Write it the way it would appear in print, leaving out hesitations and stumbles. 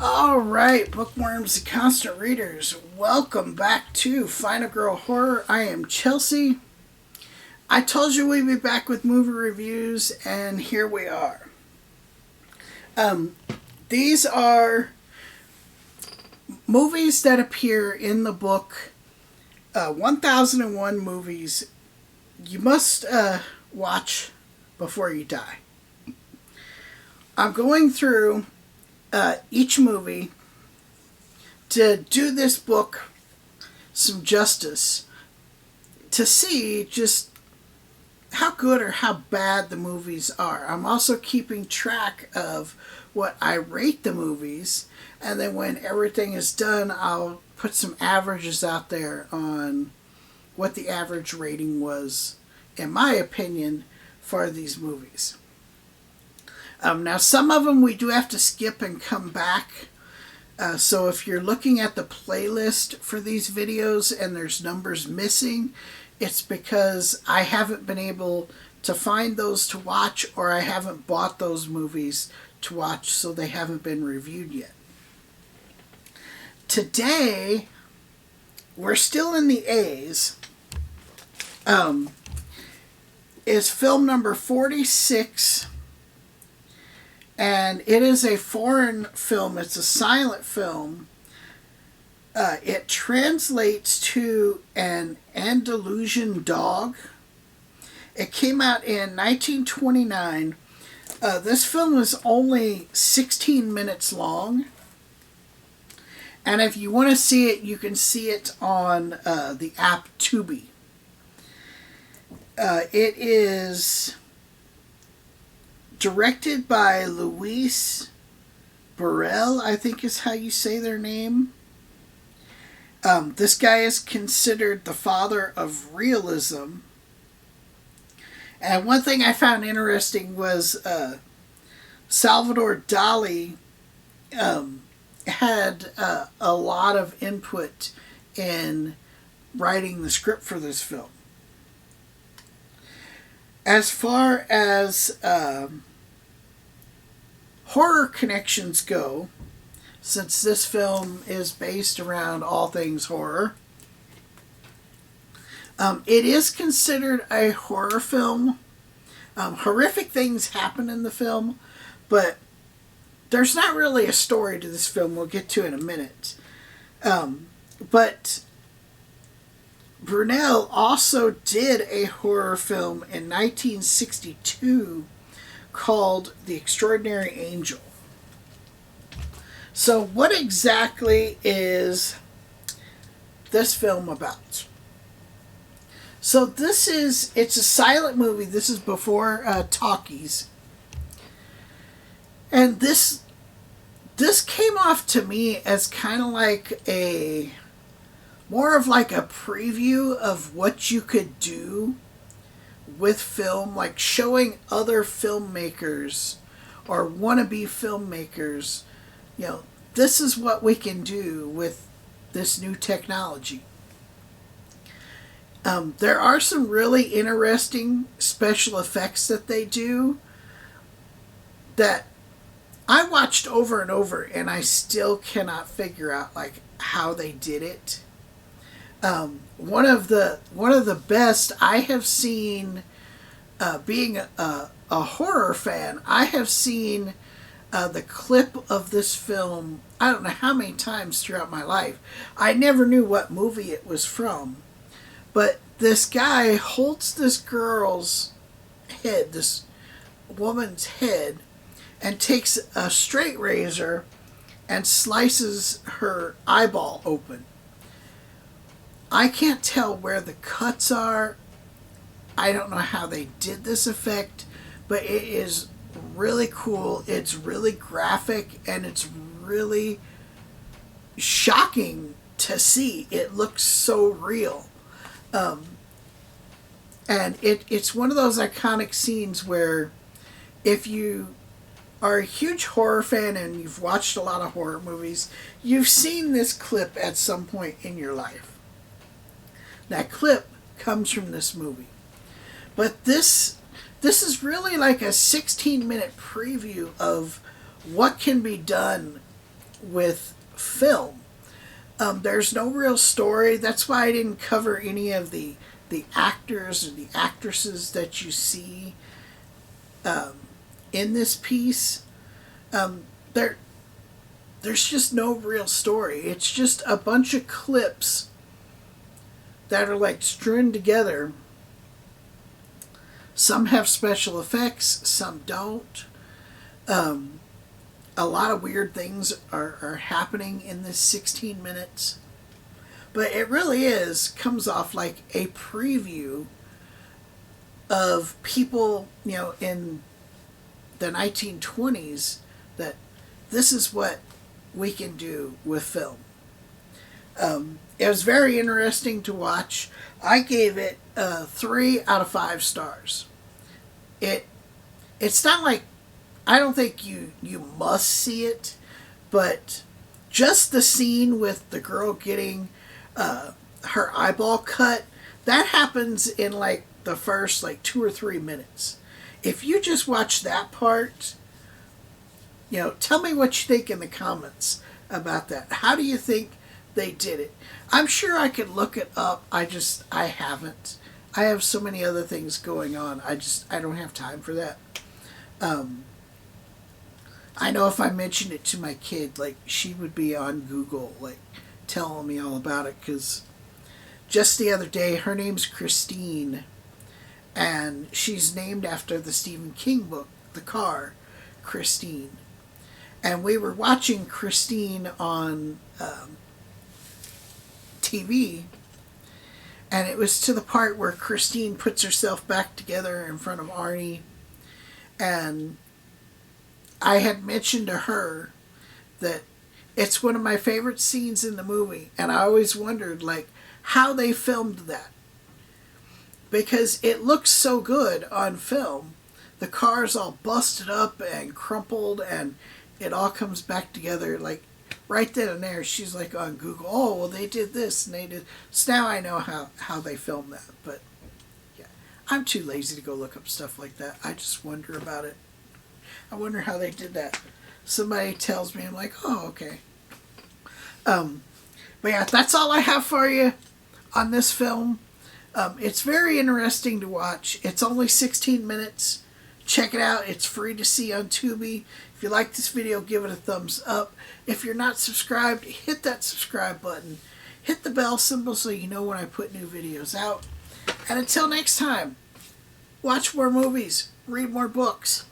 All right, bookworms and constant readers, welcome back to Final Girl Horror. I am Chelsea. I told you we'd be back with movie reviews, and here we are. These are movies that appear in the book 1001 Movies You Must Watch Before You Die. I'm going through each movie to do this book some justice, to see just how good or how bad the movies are. I'm also keeping track of what I rate the movies, and then when everything is done, I'll put some averages out there on what the average rating was, in my opinion, for these movies. Now, some of them we do have to skip and come back. So if you're looking at the playlist for these videos and there's numbers missing, it's because I haven't been able to find those to watch, or I haven't bought those movies to watch, so they haven't been reviewed yet. Today, we're still in the A's. Is film number 46. And it is a foreign film. It's a silent film. It translates to an Andalusian Dog. It came out in 1929. This film is only 16 minutes long. And if you want to see it, you can see it on the app Tubi. It is directed by Luis Burrell, I think is how you say their name. This guy is considered the father of realism. And one thing I found interesting was Salvador Dali had a lot of input in writing the script for this film. As far as horror connections go, since this film is based around all things horror, it is considered a horror film. Horrific things happen in the film, but there's not really a story to this film. We'll get to in a minute. But Brunel also did a horror film in 1962 called The Extraordinary Angel. So what exactly is this film about? So it's a silent movie. This is before talkies. And this came off to me as kind of like more of like a preview of what you could do with film, like showing other filmmakers or wannabe filmmakers, this is what we can do with this new technology. There are some really interesting special effects that they do that I watched over and over, and I still cannot figure out like how they did it. One of the best I have seen, being a horror fan, I have seen the clip of this film I don't know how many times throughout my life. I never knew what movie it was from, but this guy holds this girl's head, this woman's head, and takes a straight razor and slices her eyeball open. I can't tell where the cuts are. I don't know how they did this effect, but it is really cool. It's really graphic, and it's really shocking to see. It looks so real. And it's one of those iconic scenes where if you are a huge horror fan and you've watched a lot of horror movies, you've seen this clip at some point in your life. That clip comes from this movie. But this is really like a 16-minute preview of what can be done with film. There's no real story. That's why I didn't cover any of the actors or the actresses that you see in this piece. Um, there, there's just no real story. It's just a bunch of clips that are like strewn together. Some have special effects, some don't. A lot of weird things are happening in this 16 minutes. But it really comes off like a preview of people, in the 1920s, that this is what we can do with film. It was very interesting to watch. I gave it 3 out of 5 stars. It's not like, I don't think you must see it, but just the scene with the girl getting her eyeball cut, that happens in like the first like 2 or 3 minutes. If you just watch that part, tell me what you think in the comments about that. How do you think they did it? I'm sure I could look it up. I haven't. I have so many other things going on. I don't have time for that. I know if I mentioned it to my kid, like, she would be on Google, like, telling me all about it, because just the other day, her name's Christine, and she's named after the Stephen King book, The Car, Christine. And we were watching Christine on TV, and it was to the part where Christine puts herself back together in front of Arnie, and I had mentioned to her that it's one of my favorite scenes in the movie, and I always wondered, like, how they filmed that. Because it looks so good on film. The car's all busted up and crumpled, and it all comes back together, like, right then and there. She's like on Google, oh, well, they did this, and they did... So now I know how they filmed that, but, yeah. I'm too lazy to go look up stuff like that. I just wonder about it. I wonder how they did that. Somebody tells me, I'm like, oh, okay. But yeah, that's all I have for you on this film. It's very interesting to watch. It's only 16 minutes. Check it out. It's free to see on Tubi. If you like this video, give it a thumbs up. If you're not subscribed, hit that subscribe button. Hit the bell symbol so you know when I put new videos out. And until next time, watch more movies, read more books.